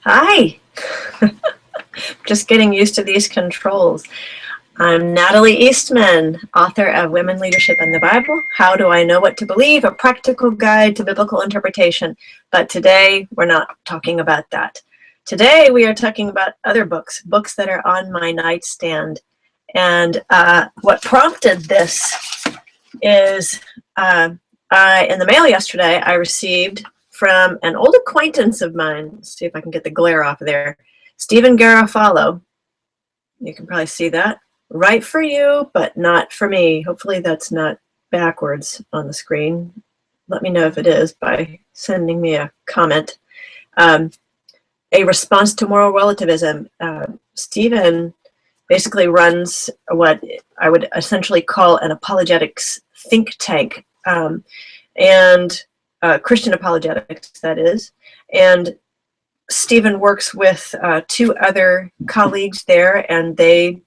Hi. Just getting used to these controls. I'm Natalie Eastman, author of Women, Leadership, and the Bible, How Do I Know What to Believe? A Practical Guide to Biblical Interpretation. But today, we're not talking about that. Today, we are talking about other books, books that are on my nightstand. And what prompted this is in the mail yesterday, I received from an old acquaintance of mine. Let's see if I can get the glare off of there. Stephen Garofalo. You can probably see that. Right for you, but not for me. Hopefully that's not backwards on the screen. Let me know if it is by sending me a comment. A response to moral relativism. Stephen basically runs what I would essentially call an apologetics think tank, and Christian apologetics, that is. And Stephen works with two other colleagues there, and they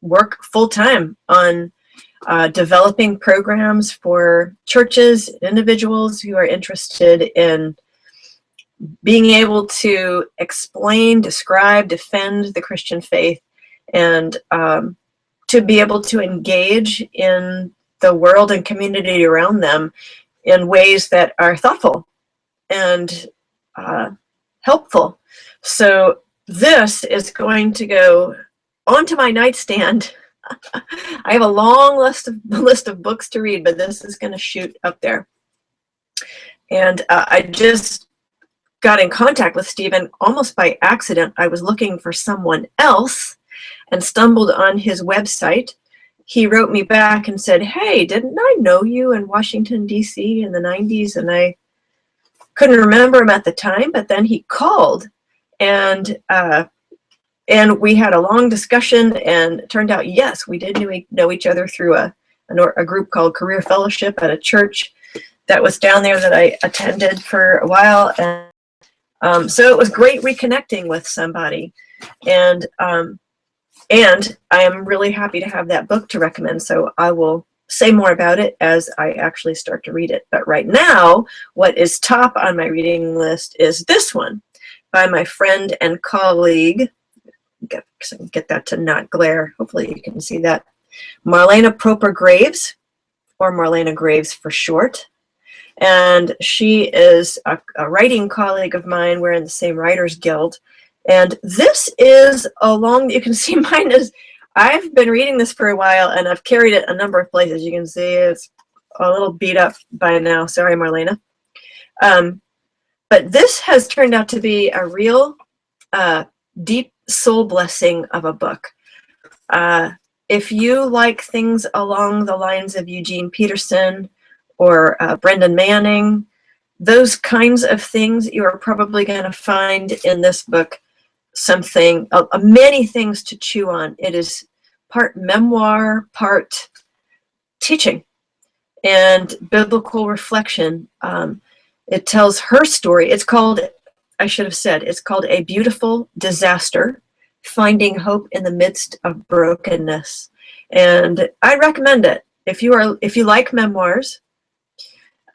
work full-time on developing programs for churches, individuals who are interested in being able to explain, describe, defend the Christian faith, and to be able to engage in the world and community around them in ways that are thoughtful and helpful. So this is going to go onto my nightstand. I have a long list of books to read, but this is going to shoot up there. And I just got in contact with Stephen almost by accident. I was looking for someone else and stumbled on his website. He wrote me back and said, "Hey, didn't I know you in Washington, D.C. in the 90s?" And I couldn't remember him at the time, but then he called, and we had a long discussion, and it turned out, yes, we did know each other through a group called Career Fellowship at a church that was down there that I attended for a while. And so it was great reconnecting with somebody. And I am really happy to have that book to recommend, so I will say more about it as I actually start to read it. But right now, what is top on my reading list is this one by my friend and colleague, get that to not glare, hopefully you can see that, Marlena Graves, or Marlena Graves for short. And she is a writing colleague of mine. We're in the same Writers Guild. And this is you can see mine is, I've been reading this for a while, and I've carried it a number of places. You can see it's a little beat up by now. Sorry, Marlena. But this has turned out to be a real deep soul blessing of a book. If you like things along the lines of Eugene Peterson or Brendan Manning, those kinds of things, you are probably going to find in this book many things to chew on. It is part memoir, part teaching and biblical reflection. It tells her story. It's called, I should have said, it's called A Beautiful Disaster, Finding Hope in the Midst of Brokenness. And I recommend it if you like memoirs,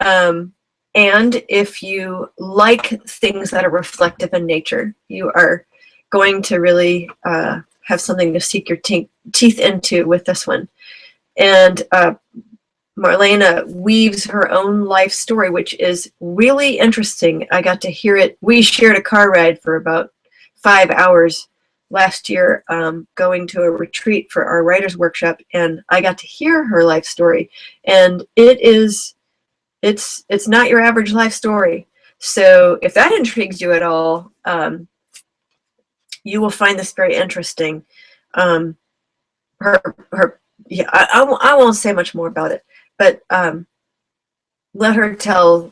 and if you like things that are reflective in nature. You are going to really have something to sink your teeth into with this one. And Marlena weaves her own life story, which is really interesting. I got to hear it. We shared a car ride for about 5 hours last year, going to a retreat for our writers workshop, and I got to hear her life story. And it's not your average life story. So if that intrigues you at all, you will find this very interesting. I won't say much more about it, but let her tell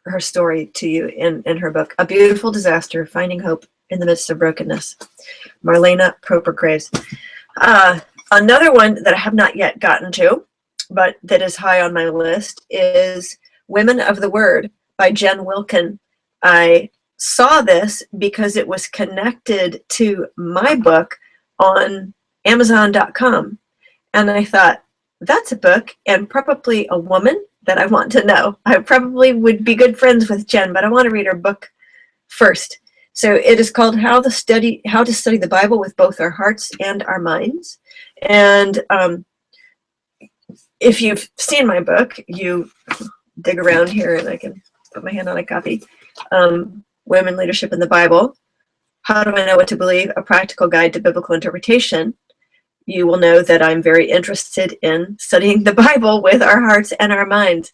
her story to you in her book, A Beautiful Disaster, Finding Hope in the Midst of Brokenness. Marlena Graves. Another one that I have not yet gotten to, but that is high on my list, is Women of the Word by Jen Wilkin. I saw this because it was connected to my book on Amazon.com. And I thought, that's a book and probably a woman that I want to know. I probably would be good friends with Jen, but I want to read her book first. So it is called How to Study the Bible with Both Our Hearts and Our Minds. And if you've seen my book, you dig around here and I can put my hand on a copy. Women, Leadership in the Bible. How do I know what to believe? A Practical Guide to Biblical Interpretation. You will know that I'm very interested in studying the Bible with our hearts and our minds.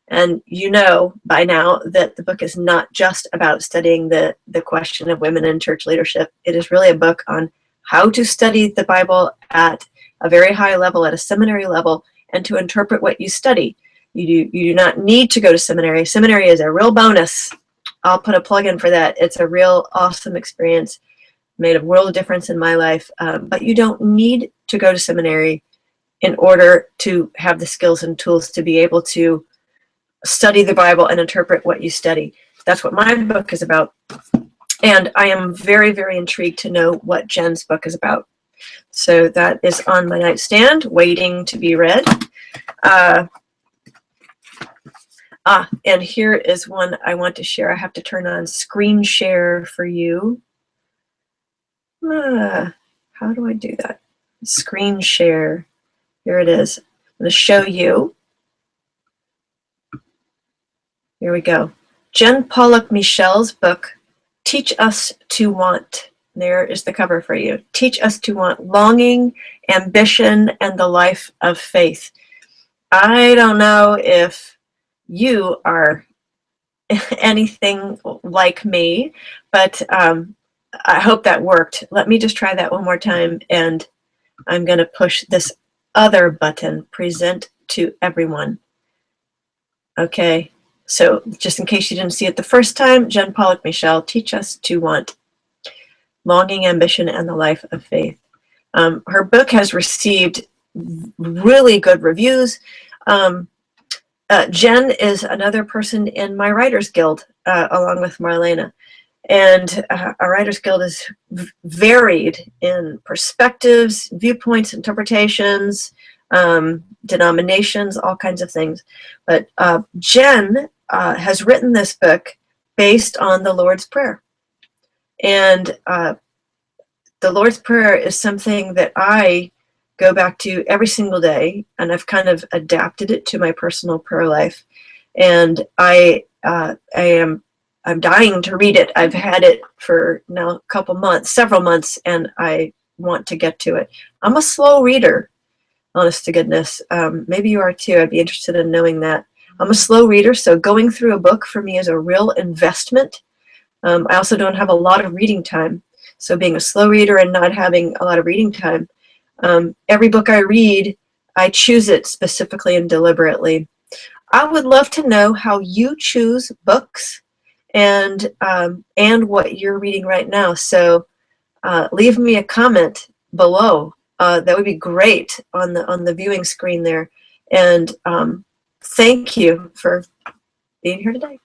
And you know by now that the book is not just about studying the question of women in church leadership. It is really a book on how to study the Bible at a very high level, at a seminary level, and to interpret what you study. You do not need to go to seminary. Seminary is a real bonus. I'll put a plug in for that. It's a real awesome experience, made a world of difference in my life. But you don't need to go to seminary in order to have the skills and tools to be able to study the Bible and interpret what you study. That's what my book is about. And I am very, very intrigued to know what Jen's book is about. So that is on my nightstand, waiting to be read. And here is one I want to share. I have to turn on screen share for you. How do I do that? Screen share. Here it is. I'm going to show you. Here we go. Jen Pollock Michel's book, Teach Us to Want. There is the cover for you. Teach Us to Want: Longing, Ambition, and the Life of Faith. I don't know if you are anything like me, but I hope that worked. Let me just try that one more time, and I'm going to push this other button, Present to Everyone. Okay, so just in case you didn't see it the first time, Jen Pollock Michel, Teach Us to Want: Longing, Ambition, and the Life of Faith. Her book has received really good reviews. Jen is another person in my Writers Guild, along with Marlena. And our Writers Guild is varied in perspectives, viewpoints, interpretations, denominations, all kinds of things. But Jen has written this book based on the Lord's Prayer. And the Lord's Prayer is something that I go back to every single day, and I've kind of adapted it to my personal prayer life. And I'm dying to read it. I've had it for now several months, and I want to get to it. I'm a slow reader, honest to goodness. Maybe you are too. I'd be interested in knowing that. I'm a slow reader, so going through a book for me is a real investment. I also don't have a lot of reading time. So being a slow reader and not having a lot of reading time, every book I read, I choose it specifically and deliberately. I would love to know how you choose books and what you're reading right now. So leave me a comment below. That would be great on the viewing screen there. And thank you for being here today.